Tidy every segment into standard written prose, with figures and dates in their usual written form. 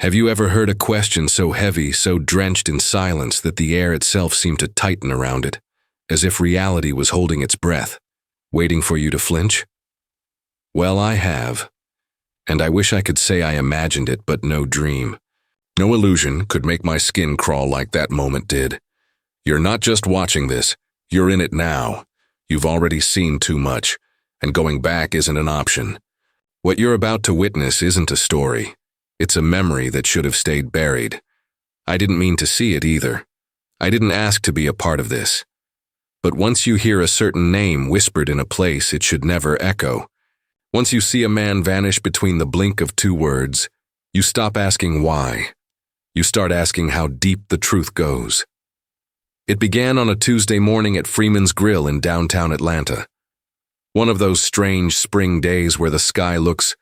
Have you ever heard a question so heavy, so drenched in silence that the air itself seemed to tighten around it, as if reality was holding its breath, waiting for you to flinch? Well, I have. And I wish I could say I imagined it, but no dream. No illusion could make my skin crawl like that moment did. You're not just watching this, you're in it now. You've already seen too much, and going back isn't an option. What you're about to witness isn't a story. It's a memory that should have stayed buried. I didn't mean to see it either. I didn't ask to be a part of this. But once you hear a certain name whispered in a place it should never echo, once you see a man vanish between the blink of two words, you stop asking why. You start asking how deep the truth goes. It began on a Tuesday morning at Freeman's Grill in downtown Atlanta. One of those strange spring days where the sky looks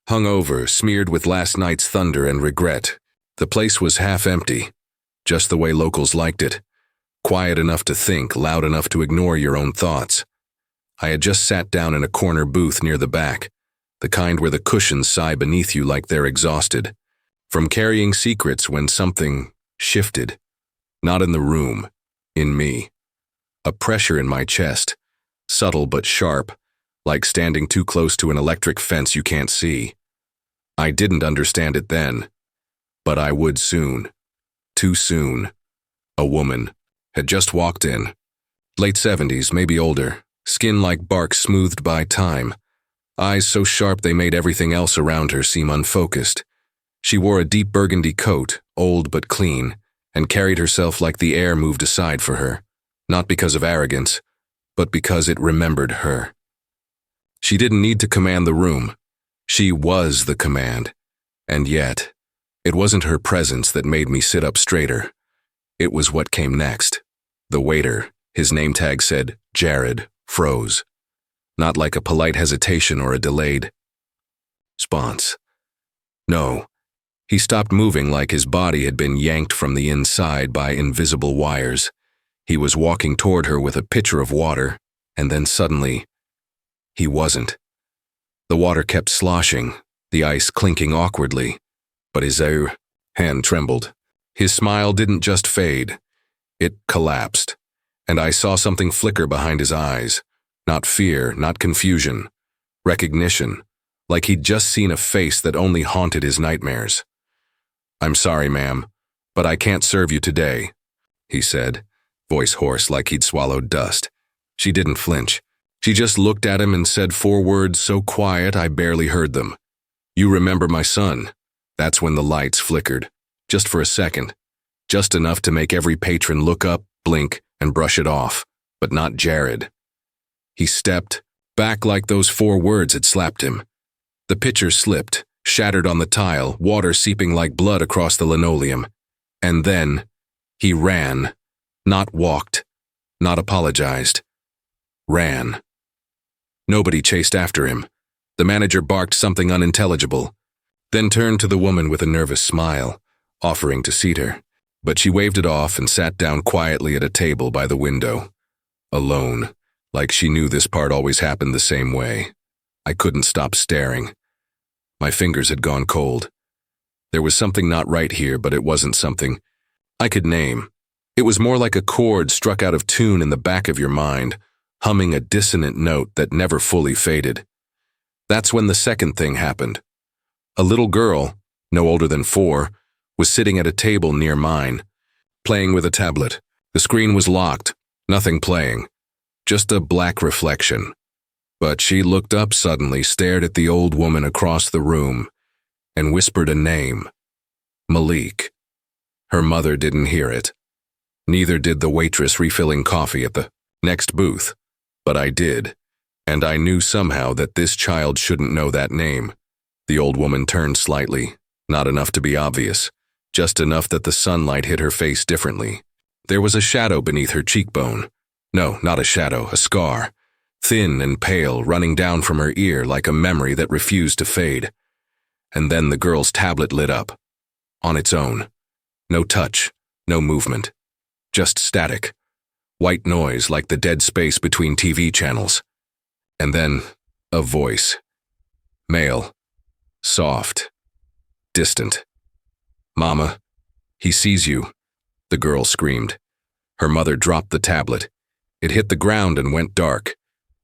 hungover, smeared with last night's thunder and regret. The place was half empty, just the way locals liked it. Quiet enough to think, loud enough to ignore your own thoughts. I had just sat down in a corner booth near the back, the kind where the cushions sigh beneath you like they're exhausted, from carrying secrets when something shifted. Not in the room, in me. A pressure in my chest, subtle but sharp, like standing too close to an electric fence you can't see. I didn't understand it then, but I would soon. Too soon. A woman had just walked in. Late 70s, maybe older, skin like bark smoothed by time, eyes so sharp they made everything else around her seem unfocused. She wore a deep burgundy coat, old but clean, and carried herself like the air moved aside for her, not because of arrogance, but because it remembered her. She didn't need to command the room. She was the command. And yet, it wasn't her presence that made me sit up straighter. It was what came next. The waiter, his name tag said Jared, froze. Not like a polite hesitation or a delayed response. No, he stopped moving like his body had been yanked from the inside by invisible wires. He was walking toward her with a pitcher of water, and then suddenly, he wasn't. The water kept sloshing, the ice clinking awkwardly, but his hand trembled. His smile didn't just fade, it collapsed, and I saw something flicker behind his eyes. Not fear, not confusion. Recognition, like he'd just seen a face that only haunted his nightmares. "I'm sorry, ma'am, but I can't serve you today," he said, voice hoarse like he'd swallowed dust. She didn't flinch. She just looked at him and said 4 words so quiet I barely heard them. "You remember my son." That's when the lights flickered, just for a second, just enough to make every patron look up, blink, and brush it off, but not Jared. He stepped back like those 4 words had slapped him. The pitcher slipped, shattered on the tile, water seeping like blood across the linoleum. And then, he ran. Not walked. Not apologized. Ran. Nobody chased after him. The manager barked something unintelligible, then turned to the woman with a nervous smile, offering to seat her. But she waved it off and sat down quietly at a table by the window. Alone, like she knew this part always happened the same way. I couldn't stop staring. My fingers had gone cold. There was something not right here, but it wasn't something I could name. It was more like a chord struck out of tune in the back of your mind, humming a dissonant note that never fully faded. That's when the second thing happened. A little girl, no older than 4, was sitting at a table near mine, playing with a tablet. The screen was locked, nothing playing, just a black reflection. But she looked up suddenly, stared at the old woman across the room, and whispered a name. Malik. Her mother didn't hear it. Neither did the waitress refilling coffee at the next booth. But I did, and I knew somehow that this child shouldn't know that name. The old woman turned slightly, not enough to be obvious, just enough that the sunlight hit her face differently. There was a shadow beneath her cheekbone. No, not a shadow, a scar. Thin and pale, running down from her ear like a memory that refused to fade. And then the girl's tablet lit up. On its own. No touch, no movement. Just static. White noise like the dead space between TV channels. And then, a voice. Male. Soft. Distant. "Mama, he sees you," the girl screamed. Her mother dropped the tablet. It hit the ground and went dark,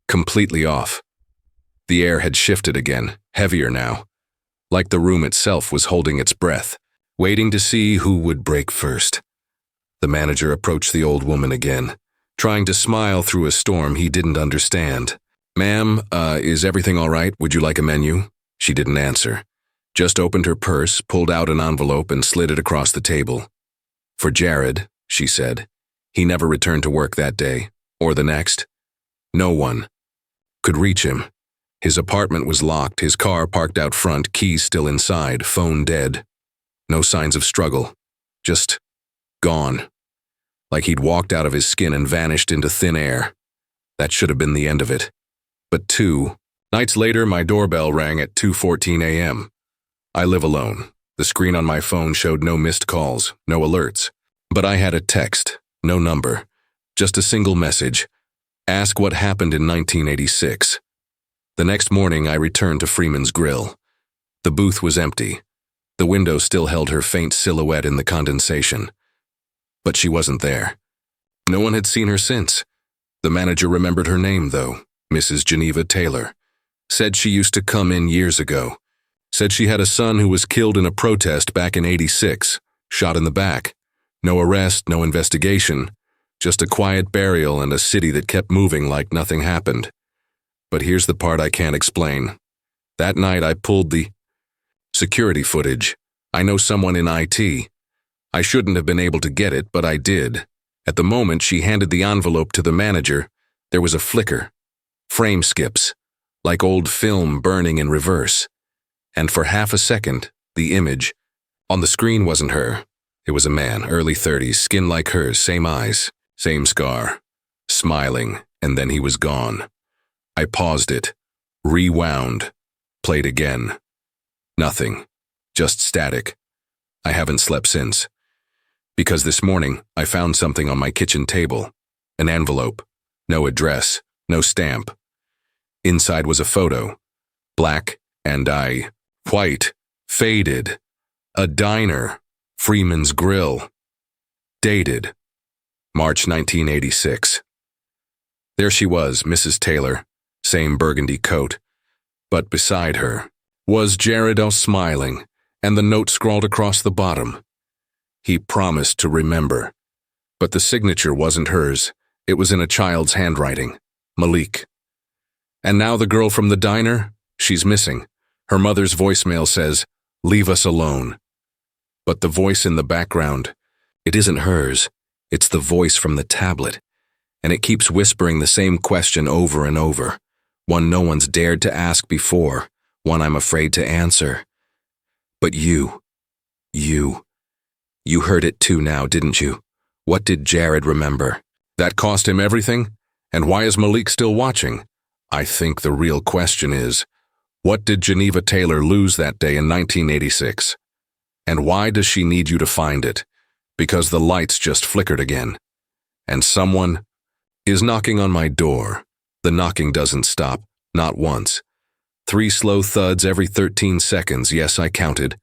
completely off. The air had shifted again, heavier now, like the room itself was holding its breath, waiting to see who would break first. The manager approached the old woman again, trying to smile through a storm he didn't understand. "Ma'am, is everything all right? Would you like a menu?" She didn't answer, just opened her purse, pulled out an envelope and slid it across the table. "For Jared," she said. "He never returned to work that day, or the next. No one could reach him. His apartment was locked, his car parked out front, keys still inside, phone dead. No signs of struggle. Just gone. Like he'd walked out of his skin and vanished into thin air. That should have been the end of it. But 2 nights later, my doorbell rang at 2:14 a.m. I live alone. The screen on my phone showed no missed calls, no alerts. But I had a text, no number, just a single message. Ask what happened in 1986. The next morning, I returned to Freeman's Grill. The booth was empty. The window still held her faint silhouette in the condensation. But she wasn't there. No one had seen her since. The manager remembered her name, though, Mrs. Geneva Taylor. Said she used to come in years ago. Said she had a son who was killed in a protest back in '86, shot in the back. No arrest, no investigation. Just a quiet burial and a city that kept moving like nothing happened. But here's the part I can't explain. That night I pulled the security footage. I know someone in IT. I shouldn't have been able to get it, but I did. At the moment she handed the envelope to the manager, there was a flicker. Frame skips, like old film burning in reverse. And for half a second, the image on the screen wasn't her. It was a man, early 30s, skin like hers, same eyes, same scar, smiling, and then he was gone. I paused it, rewound, played again. Nothing, just static. I haven't slept since. Because this morning, I found something on my kitchen table. An envelope, no address, no stamp. Inside was a photo, black and white, faded. A diner, Freeman's Grill. Dated, March 1986. There she was, Mrs. Taylor. Same burgundy coat, but beside her was Jared smiling, and the note scrawled across the bottom. He promised to remember, but the signature wasn't hers. It was in a child's handwriting, Malik. And now the girl from the diner, she's missing. Her mother's voicemail says, "Leave us alone." But the voice in the background, it isn't hers. It's the voice from the tablet, and it keeps whispering the same question over and over. One no one's dared to ask before, one I'm afraid to answer. But you heard it too now, didn't you? What did Jared remember? That cost him everything? And why is Malik still watching? I think the real question is, what did Geneva Taylor lose that day in 1986? And why does she need you to find it? Because the lights just flickered again. And someone is knocking on my door. The knocking doesn't stop, not once. 3 slow thuds every 13 seconds, yes, I counted,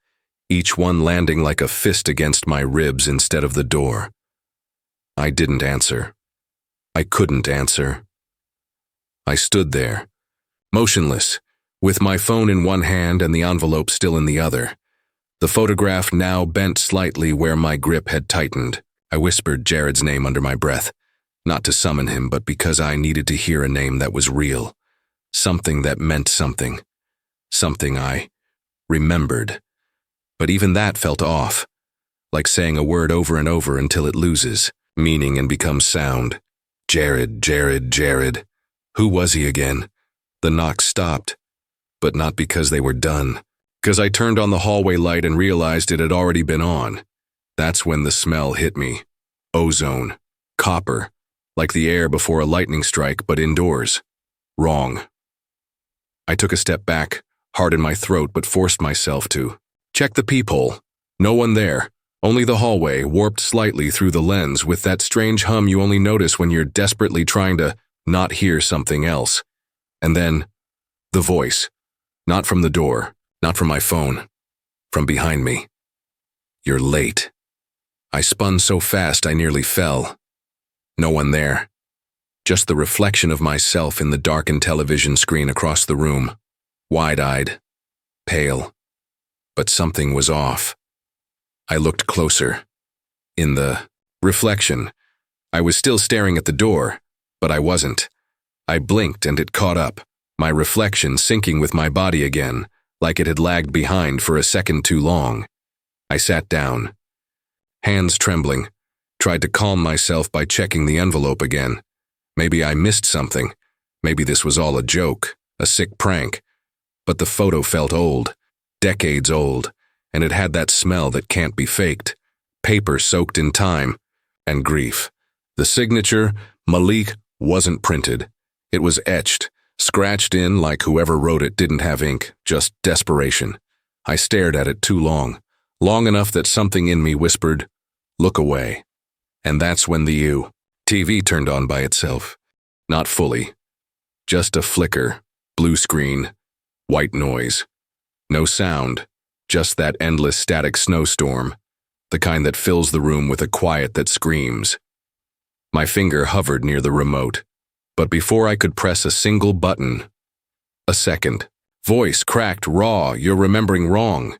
each one landing like a fist against my ribs instead of the door. I didn't answer. I couldn't answer. I stood there, motionless, with my phone in one hand and the envelope still in the other. The photograph now bent slightly where my grip had tightened. I whispered Jared's name under my breath. Not to summon him, but because I needed to hear a name that was real. Something that meant something. Something I remembered. But even that felt off. Like saying a word over and over until it loses meaning and becomes sound. Jared, Jared, Jared. Who was he again? The knock stopped. But not because they were done. Because I turned on the hallway light and realized it had already been on. That's when the smell hit me. Ozone. Copper. Like the air before a lightning strike, but indoors. Wrong. I took a step back, hard in my throat, but forced myself to. Check the peephole. No one there. Only the hallway, warped slightly through the lens with that strange hum you only notice when you're desperately trying to not hear something else. And then, the voice. Not from the door, not from my phone. From behind me. You're late. I spun so fast I nearly fell. No one there. Just the reflection of myself in the darkened television screen across the room. Wide-eyed. Pale. But something was off. I looked closer. In the reflection, I was still staring at the door, but I wasn't. I blinked and it caught up, my reflection syncing with my body again, like it had lagged behind for a second too long. I sat down. Hands trembling, tried to calm myself by checking the envelope again. Maybe I missed something. Maybe this was all a joke, a sick prank. But the photo felt old, decades old, and it had that smell that can't be faked. Paper soaked in time, and grief. The signature, Malik, wasn't printed. It was etched, scratched in like whoever wrote it didn't have ink, just desperation. I stared at it too long, long enough that something in me whispered, "Look away." And that's when the TV turned on by itself. Not fully. Just a flicker, blue screen, white noise. No sound, just that endless static snowstorm, the kind that fills the room with a quiet that screams. My finger hovered near the remote, but before I could press a single button, a second. Voice cracked raw, "You're remembering wrong."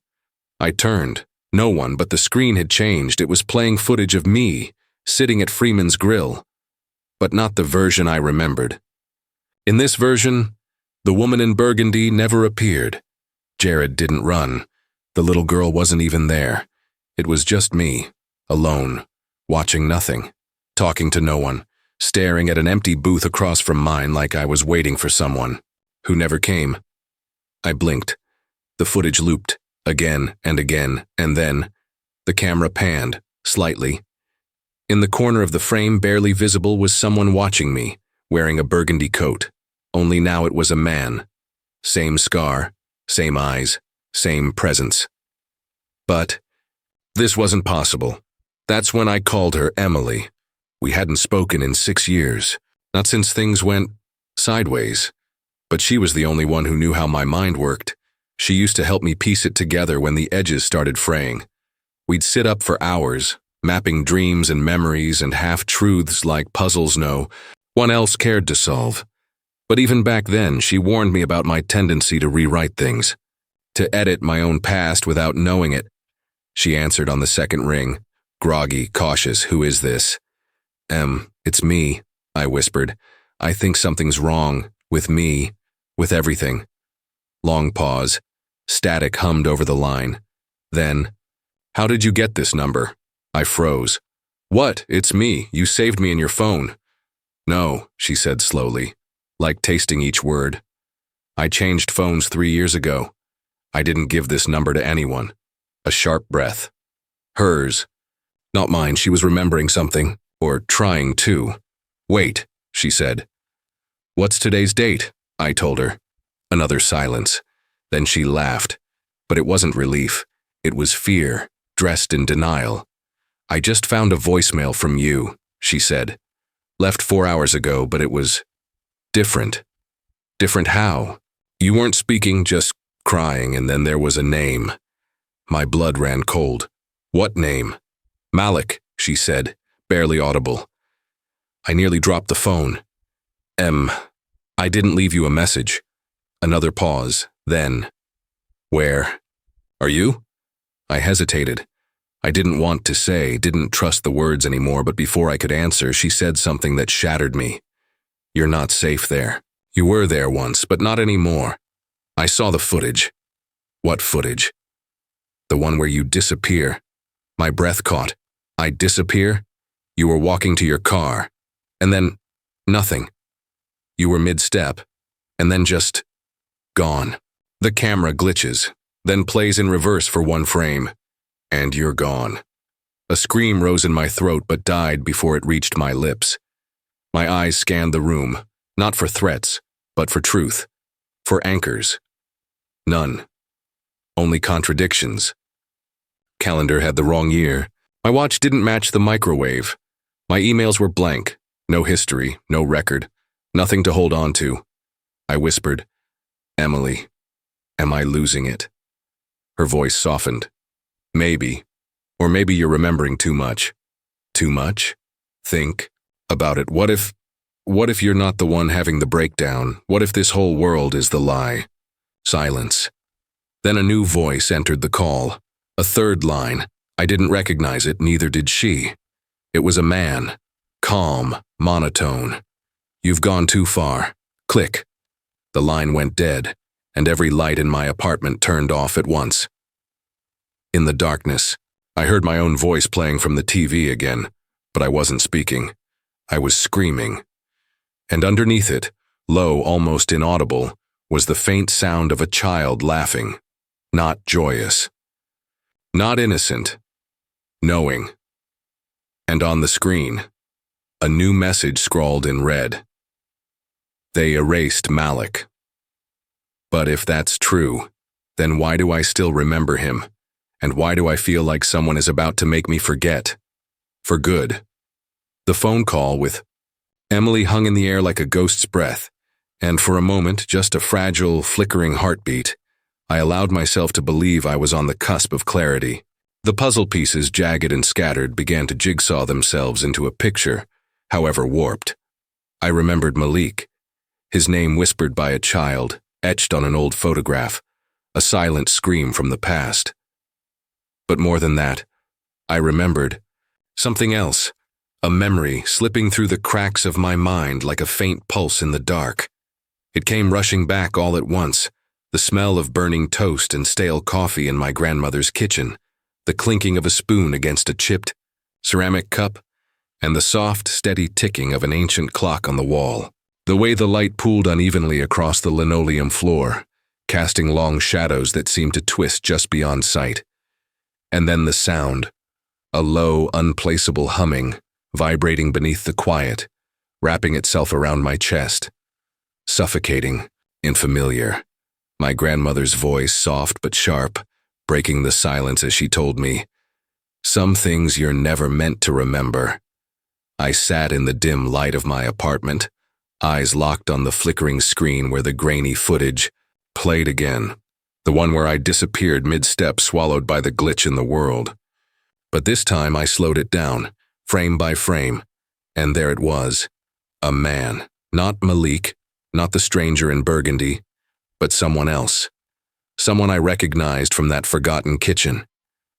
I turned. No one, but the screen had changed. It was playing footage of me, sitting at Freeman's Grill. But not the version I remembered. In this version, the woman in burgundy never appeared. Jared didn't run. The little girl wasn't even there. It was just me, alone, watching nothing, talking to no one, staring at an empty booth across from mine like I was waiting for someone, who never came. I blinked. The footage looped, again and again, and then the camera panned, slightly. In the corner of the frame, barely visible, was someone watching me, wearing a burgundy coat. Only now it was a man. Same scar, same eyes, same presence. But this wasn't possible. That's when I called her Emily. We hadn't spoken in 6 years, not since things went sideways. But she was the only one who knew how my mind worked. She used to help me piece it together when the edges started fraying. We'd sit up for hours, mapping dreams and memories and half-truths like puzzles no one else cared to solve. But even back then, she warned me about my tendency to rewrite things, to edit my own past without knowing it. She answered on the second ring, groggy, cautious. "Who is this?" It's me," I whispered. "I think something's wrong, with me, with everything." Long pause. Static hummed over the line. Then, "How did you get this number?" I froze. "What? It's me. You saved me in your phone." "No," she said slowly, like tasting each word. "I changed phones 3 years ago. I didn't give this number to anyone." A sharp breath. Hers. Not mine. She was remembering something, or trying to. "Wait," she said. "What's today's date?" I told her. Another silence. Then she laughed. But it wasn't relief. It was fear, dressed in denial. "I just found a voicemail from you," she said. "Left 4 hours ago, but it was different." "Different how?" "You weren't speaking, just crying, and then there was a name." My blood ran cold. "What name?" "Malik," she said, barely audible. I nearly dropped the phone. I didn't leave you a message." Another pause, then, "Where are you?" I hesitated. I didn't want to say, didn't trust the words anymore, but before I could answer, she said something that shattered me. "You're not safe there. You were there once, but not anymore. I saw the footage." "What footage?" "The one where you disappear." My breath caught. "I disappear?" "You were walking to your car. And then, nothing. You were mid-step. And then just gone. The camera glitches, then plays in reverse for one frame. And you're gone." A scream rose in my throat but died before it reached my lips. My eyes scanned the room, not for threats, but for truth. For anchors. None. Only contradictions. Calendar had the wrong year. My watch didn't match the microwave. My emails were blank. No history, no record. Nothing to hold on to. I whispered, "Emily, am I losing it?" Her voice softened. "Maybe, Or maybe you're remembering too much. Too much? Think about it. What if you're not the one having the breakdown? What if this whole world is the lie? Silence. Then a new voice entered the call. A third line. I didn't recognize it, neither did she. It was a man. Calm, monotone. You've gone too far. Click. The line went dead, and every light in my apartment turned off at once. In the darkness, I heard my own voice playing from the TV again, but I wasn't speaking. I was screaming. And underneath it, low, almost inaudible, was the faint sound of a child laughing. Not joyous. Not innocent. Knowing. And on the screen, a new message scrawled in red. They erased Malik. But if that's true, then why do I still remember him? And why do I feel like someone is about to make me forget? For good. The phone call with Emily hung in the air like a ghost's breath, and for a moment, just a fragile, flickering heartbeat, I allowed myself to believe I was on the cusp of clarity. The puzzle pieces, jagged and scattered, began to jigsaw themselves into a picture, however warped. I remembered Malik, his name whispered by a child, etched on an old photograph, a silent scream from the past. But more than that, I remembered something else, a memory slipping through the cracks of my mind like a faint pulse in the dark. It came rushing back all at once, the smell of burning toast and stale coffee in my grandmother's kitchen, the clinking of a spoon against a chipped ceramic cup, and the soft, steady ticking of an ancient clock on the wall. The way the light pooled unevenly across the linoleum floor, casting long shadows that seemed to twist just beyond sight. And then the sound, a low, unplaceable humming, vibrating beneath the quiet, wrapping itself around my chest. Suffocating, unfamiliar. My grandmother's voice, soft but sharp, breaking the silence as she told me, "Some things you're never meant to remember." I sat in the dim light of my apartment, eyes locked on the flickering screen where the grainy footage played again, the one where I disappeared mid-step, swallowed by the glitch in the world. But this time I slowed it down, frame by frame, and there it was, a man, not Malik, not the stranger in Burgundy, but someone else. Someone I recognized from that forgotten kitchen,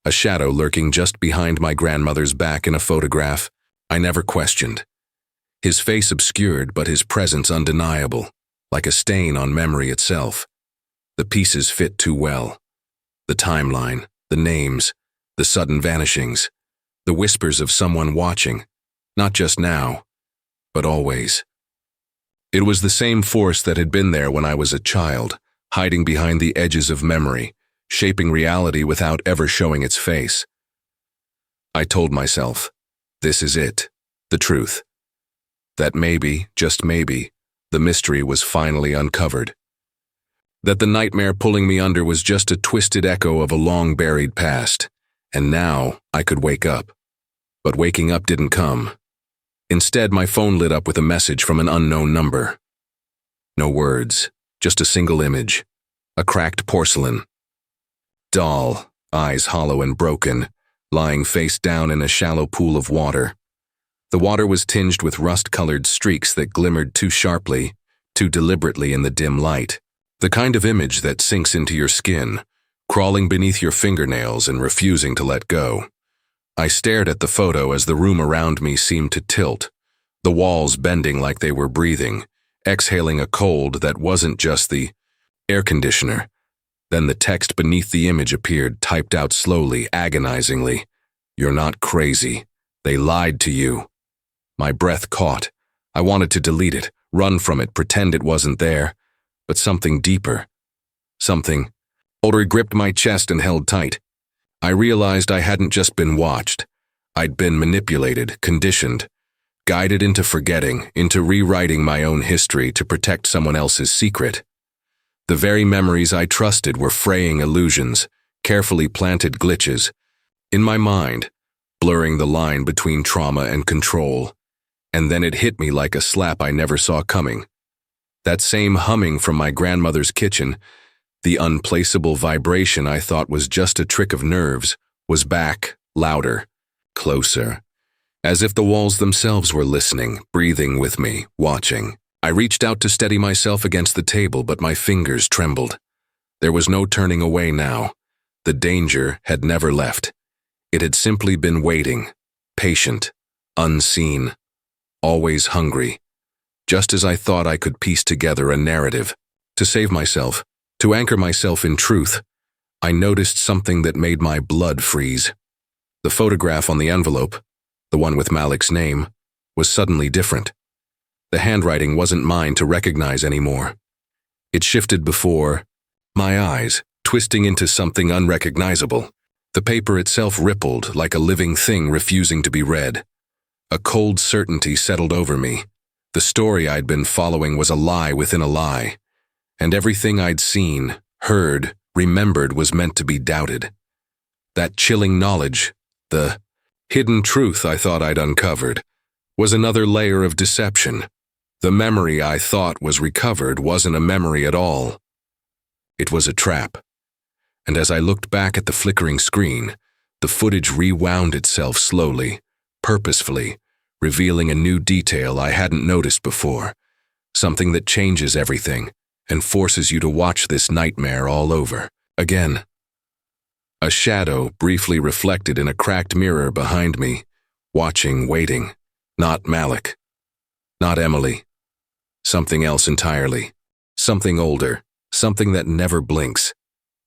a shadow lurking just behind my grandmother's back in a photograph I never questioned. His face obscured, but his presence undeniable, like a stain on memory itself. The pieces fit too well. The timeline, the names, the sudden vanishings, the whispers of someone watching, not just now, but always. It was the same force that had been there when I was a child, hiding behind the edges of memory, shaping reality without ever showing its face. I told myself, this is it, the truth. That maybe, just maybe, the mystery was finally uncovered. That the nightmare pulling me under was just a twisted echo of a long-buried past, and now I could wake up. But waking up didn't come. Instead, my phone lit up with a message from an unknown number. No words, just a single image, a cracked porcelain doll, eyes hollow and broken, lying face down in a shallow pool of water. The water was tinged with rust-colored streaks that glimmered too sharply, too deliberately in the dim light. The kind of image that sinks into your skin, crawling beneath your fingernails and refusing to let go. I stared at the photo as the room around me seemed to tilt, the walls bending like they were breathing, exhaling a cold that wasn't just the air conditioner. Then the text beneath the image appeared, typed out slowly, agonizingly. "You're not crazy. They lied to you." My breath caught. I wanted to delete it, run from it, pretend it wasn't there. But something deeper, something older gripped my chest and held tight. I realized I hadn't just been watched. I'd been manipulated, conditioned, guided into forgetting, into rewriting my own history to protect someone else's secret. The very memories I trusted were fraying illusions, carefully planted glitches, in my mind, blurring the line between trauma and control. And then it hit me like a slap I never saw coming. That same humming from my grandmother's kitchen, the unplaceable vibration I thought was just a trick of nerves, was back, louder, closer, as if the walls themselves were listening, breathing with me, watching. I reached out to steady myself against the table, but my fingers trembled. There was no turning away now. The danger had never left. It had simply been waiting, patient, unseen, always hungry. Just as I thought I could piece together a narrative. To save myself, to anchor myself in truth, I noticed something that made my blood freeze. The photograph on the envelope, the one with Malik's name, was suddenly different. The handwriting wasn't mine to recognize anymore. It shifted before my eyes, twisting into something unrecognizable. The paper itself rippled like a living thing refusing to be read. A cold certainty settled over me. The story I'd been following was a lie within a lie, and everything I'd seen, heard, remembered was meant to be doubted. That chilling knowledge, the hidden truth I thought I'd uncovered, was another layer of deception. The memory I thought was recovered wasn't a memory at all. It was a trap. And as I looked back at the flickering screen, the footage rewound itself slowly, purposefully, revealing a new detail I hadn't noticed before, something that changes everything and forces you to watch this nightmare all over again. A shadow briefly reflected in a cracked mirror behind me, watching, waiting. Not Malik. Not Emily. Something else entirely. Something older. Something that never blinks.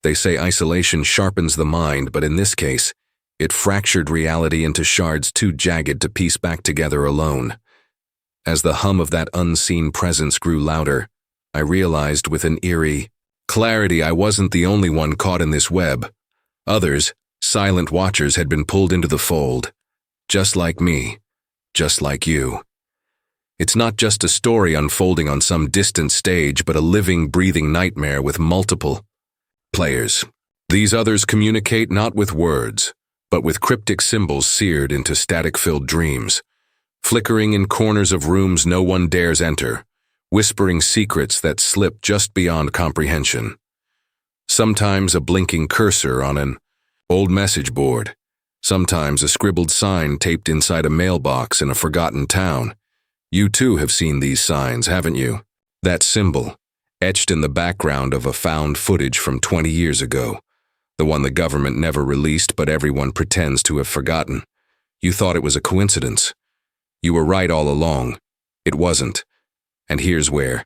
They say isolation sharpens the mind, but in this case, it fractured reality into shards too jagged to piece back together alone. As the hum of that unseen presence grew louder, I realized with an eerie clarity I wasn't the only one caught in this web. Others, silent watchers, had been pulled into the fold. Just like me. Just like you. It's not just a story unfolding on some distant stage, but a living, breathing nightmare with multiple players. These others communicate not with words, but with cryptic symbols seared into static-filled dreams, flickering in corners of rooms no one dares enter, whispering secrets that slip just beyond comprehension. Sometimes a blinking cursor on an old message board, sometimes a scribbled sign taped inside a mailbox in a forgotten town. You too have seen these signs, haven't you? That symbol, etched in the background of a found footage from 20 years ago. The one the government never released, but everyone pretends to have forgotten. You thought it was a coincidence. You were right all along. It wasn't. And here's where.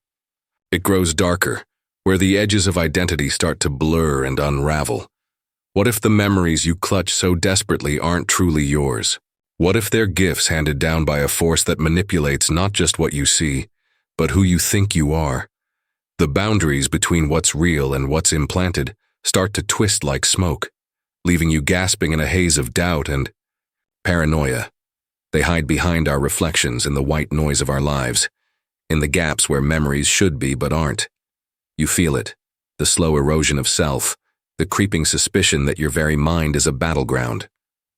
It grows darker, where the edges of identity start to blur and unravel. What if the memories you clutch so desperately aren't truly yours? What if they're gifts handed down by a force that manipulates not just what you see, but who you think you are? The boundaries between what's real and what's implanted start to twist like smoke, leaving you gasping in a haze of doubt and paranoia. They hide behind our reflections in the white noise of our lives, in the gaps where memories should be but aren't. You feel it, the slow erosion of self, the creeping suspicion that your very mind is a battleground,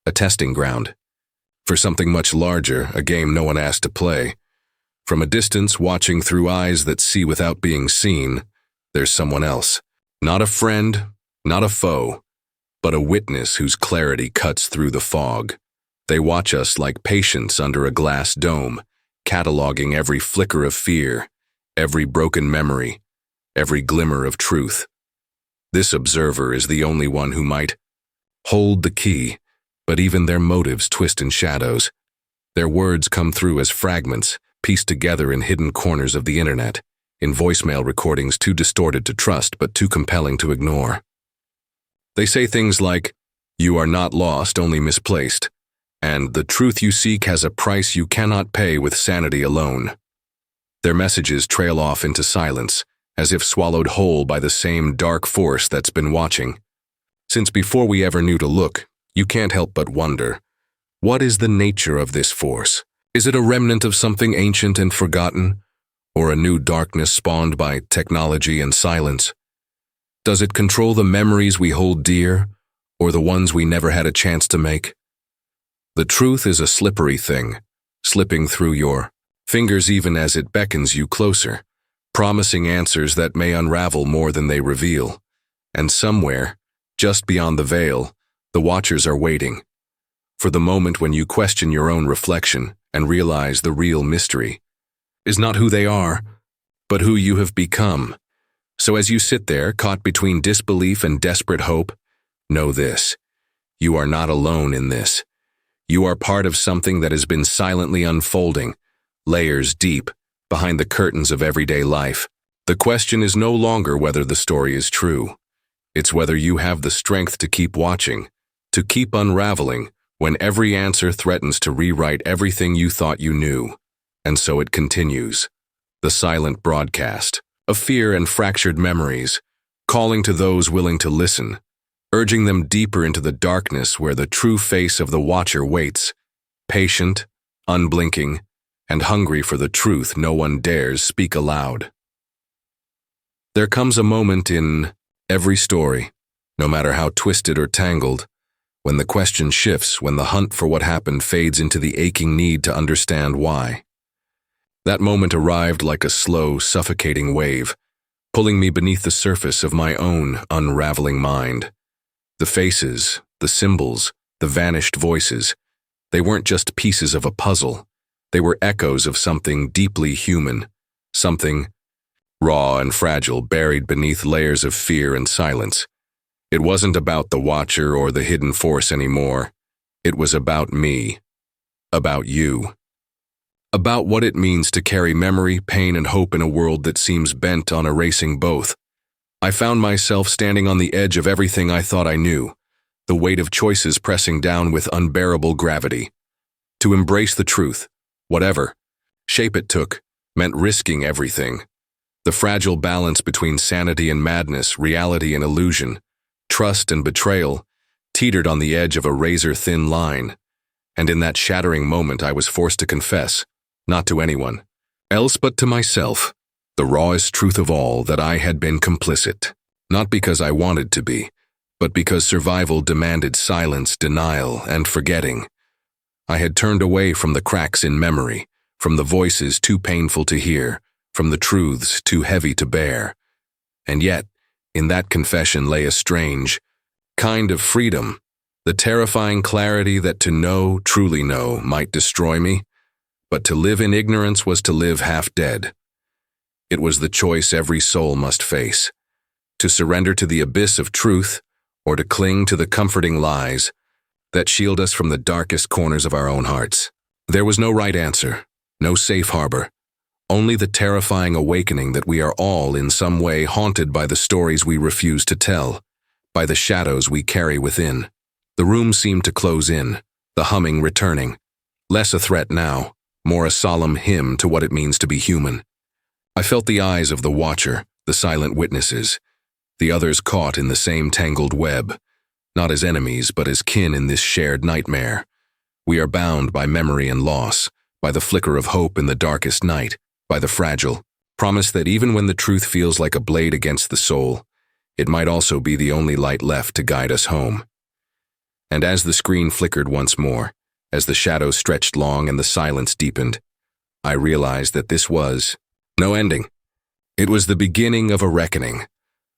a testing ground, for something much larger, a game no one asked to play. From a distance, watching through eyes that see without being seen, there's someone else. Not a friend, not a foe, but a witness whose clarity cuts through the fog. They watch us like patients under a glass dome, cataloging every flicker of fear, every broken memory, every glimmer of truth. This observer is the only one who might hold the key, but even their motives twist in shadows. Their words come through as fragments, pieced together in hidden corners of the internet, in voicemail recordings too distorted to trust but too compelling to ignore. They say things like, "You are not lost, only misplaced," and "The truth you seek has a price you cannot pay with sanity alone." Their messages trail off into silence, as if swallowed whole by the same dark force that's been watching. Since before we ever knew to look, you can't help but wonder, what is the nature of this force? Is it a remnant of something ancient and forgotten, or a new darkness spawned by technology and silence? Does it control the memories we hold dear, or the ones we never had a chance to make? The truth is a slippery thing, slipping through your fingers even as it beckons you closer, promising answers that may unravel more than they reveal. And somewhere, just beyond the veil, the watchers are waiting. for the moment when you question your own reflection and realize the real mystery is not who they are, but who you have become. So as you sit there, caught between disbelief and desperate hope, know this: you are not alone in this. You are part of something that has been silently unfolding, layers deep, behind the curtains of everyday life. The question is no longer whether the story is true. It's whether you have the strength to keep watching, to keep unraveling, when every answer threatens to rewrite everything you thought you knew. And so it continues. The silent broadcast of fear and fractured memories, calling to those willing to listen, urging them deeper into the darkness where the true face of the watcher waits, patient, unblinking, and hungry for the truth no one dares speak aloud. There comes a moment in every story, no matter how twisted or tangled, when the question shifts, when the hunt for what happened fades into the aching need to understand why. That moment arrived like a slow, suffocating wave, pulling me beneath the surface of my own unraveling mind. The faces, the symbols, the vanished voices, they weren't just pieces of a puzzle. They were echoes of something deeply human, something raw and fragile, buried beneath layers of fear and silence. It wasn't about the watcher or the hidden force anymore. It was about me, about you. About what it means to carry memory, pain, and hope in a world that seems bent on erasing both. I found myself standing on the edge of everything I thought I knew, the weight of choices pressing down with unbearable gravity. To embrace the truth, whatever shape it took, meant risking everything. The fragile balance between sanity and madness, reality and illusion, trust and betrayal, teetered on the edge of a razor-thin line. And in that shattering moment I was forced to confess, not to anyone else but to myself, the rawest truth of all, that I had been complicit. Not because I wanted to be, but because survival demanded silence, denial, and forgetting. I had turned away from the cracks in memory, from the voices too painful to hear, from the truths too heavy to bear. And yet, in that confession lay a strange kind of freedom, the terrifying clarity that to know, truly know, might destroy me, but to live in ignorance was to live half dead. It was the choice every soul must face, to surrender to the abyss of truth or to cling to the comforting lies that shield us from the darkest corners of our own hearts. There was no right answer, no safe harbor, only the terrifying awakening that we are all in some way haunted by the stories we refuse to tell, by the shadows we carry within. The room seemed to close in, the humming returning, less a threat now, more a solemn hymn to what it means to be human. I felt the eyes of the watcher, the silent witnesses, the others caught in the same tangled web, not as enemies but as kin in this shared nightmare. We are bound by memory and loss, by the flicker of hope in the darkest night, by the fragile promise that even when the truth feels like a blade against the soul, it might also be the only light left to guide us home. And as the screen flickered once more, as the shadows stretched long and the silence deepened, I realized that this was no ending. It was the beginning of a reckoning,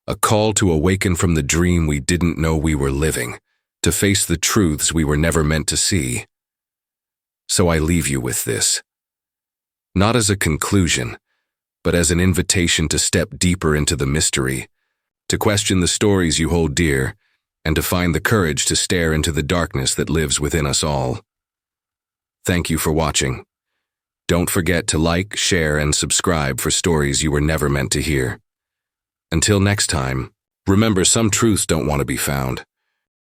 a call to awaken from the dream we didn't know we were living, to face the truths we were never meant to see. So I leave you with this, not as a conclusion, but as an invitation to step deeper into the mystery, to question the stories you hold dear, and to find the courage to stare into the darkness that lives within us all. Thank you for watching. Don't forget to like, share, and subscribe for stories you were never meant to hear. Until next time, remember, some truths don't want to be found.